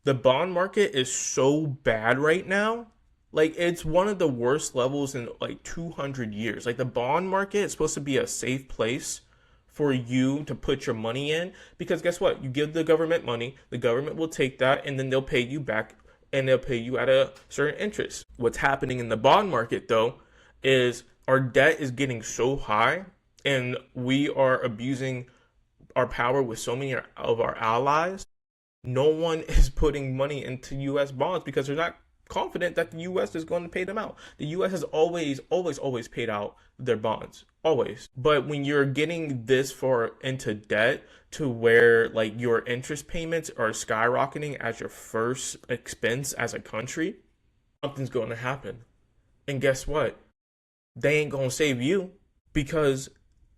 The bond market is so bad right now. Like it's one of the worst levels in like 200 years. Like the bond market is supposed to be a safe place for you to put your money in because guess what? You give the government money, the government will take that and then they'll pay you back and they'll pay you at a certain interest. What's happening in the bond market though is our debt is getting so high and we are abusing our power with so many of our allies. No one is putting money into US bonds because they're not confident that the US is going to pay them out. The US has always paid out their bonds. Always. But when you're getting this far into debt to where like your interest payments are skyrocketing as your first expense as a country, something's going to happen. And guess what? They ain't going to save you because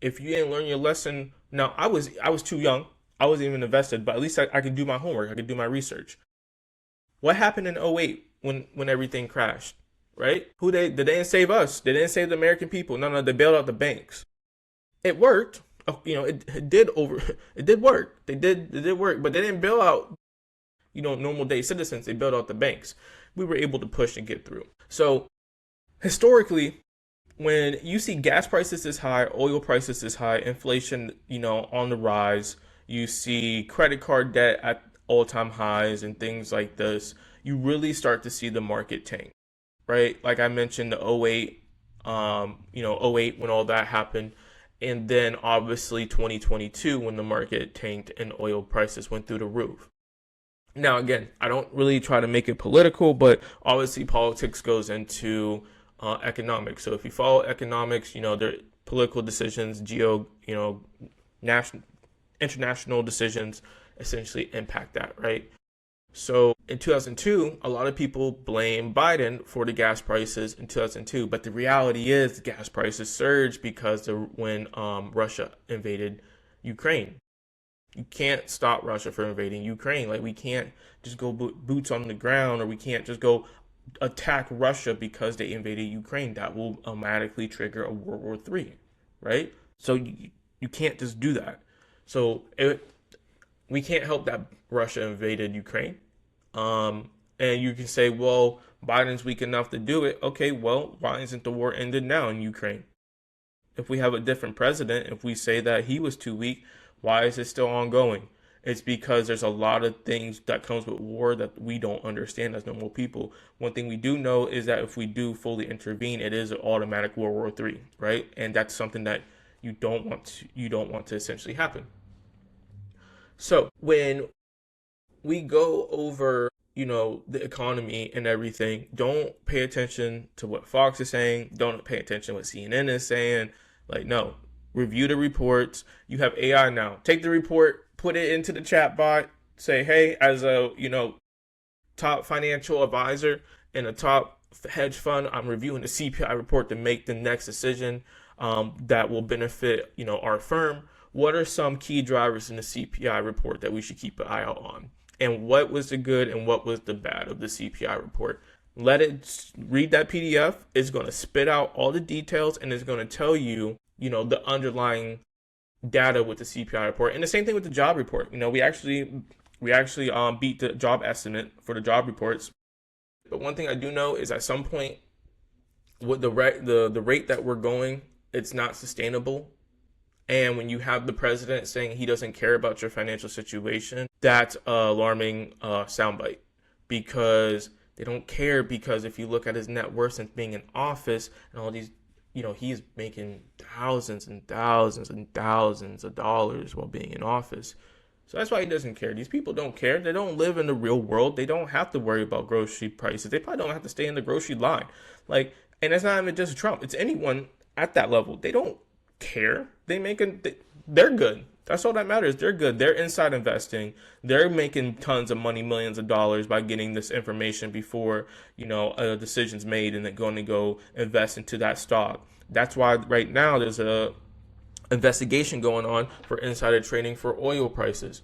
if you didn't learn your lesson, now I was too young. I wasn't even invested, but at least I could do my homework. I could do my research. What happened in '08 when everything crashed, right? They didn't save us. They didn't save the American people. No, they bailed out the banks. It worked. It did work. It did work, but they didn't bail out, normal day citizens. They bailed out the banks. We were able to push and get through. So historically, when you see gas prices is high, oil prices is high, inflation, on the rise, you see credit card debt at all-time highs and things like this, you really start to see the market tank, right? Like I mentioned, the '08, '08 when all that happened, and then obviously 2022 when the market tanked and oil prices went through the roof. Now, again, I don't really try to make it political, but obviously politics goes into economics. So if you follow economics, their political decisions, national, international decisions essentially impact that, right? So in 2002, a lot of people blame Biden for the gas prices in 2002, but the reality is the gas prices surged because when Russia invaded Ukraine. You can't stop Russia from invading Ukraine. Like we can't just go boots on the ground, or we can't just go attack Russia because they invaded Ukraine. That will automatically trigger a World War III, right? So you can't just do that. So we can't help that Russia invaded Ukraine. And you can say, well, Biden's weak enough to do it. Okay, well, why isn't the war ended now in Ukraine? If we have a different president, if we say that he was too weak, why is it still ongoing? It's because there's a lot of things that comes with war that we don't understand as normal people. One thing we do know is that if we do fully intervene, it is an automatic World War III, right? And that's something that you don't want to essentially happen. So when we go over, the economy and everything, don't pay attention to what Fox is saying. Don't pay attention to what CNN is saying. Like, no, review the reports. You have AI now. Take the report, put it into the chat bot, say, hey, as a, top financial advisor in a top hedge fund, I'm reviewing the CPI report to make the next decision that will benefit, our firm. What are some key drivers in the CPI report that we should keep an eye out on? And what was the good and what was the bad of the CPI report? Let it read that PDF. It's going to spit out all the details and it's going to tell you, the underlying data with the CPI report. And the same thing with the job report. We actually beat the job estimate for the job reports. But one thing I do know is at some point, with the rate that we're going, it's not sustainable. And when you have the president saying he doesn't care about your financial situation, that's an alarming soundbite because they don't care. Because if you look at his net worth since being in office and all these, he's making thousands and thousands and thousands of dollars while being in office. So that's why he doesn't care. These people don't care. They don't live in the real world. They don't have to worry about grocery prices. They probably don't have to stay in the grocery line. And it's not even just Trump. It's anyone at that level. They don't care. They're good. That's all that matters. They're good. They're inside investing. They're making tons of money, millions of dollars by getting this information before, a decision's made and they're going to go invest into that stock. That's why right now there's a investigation going on for insider trading for oil prices.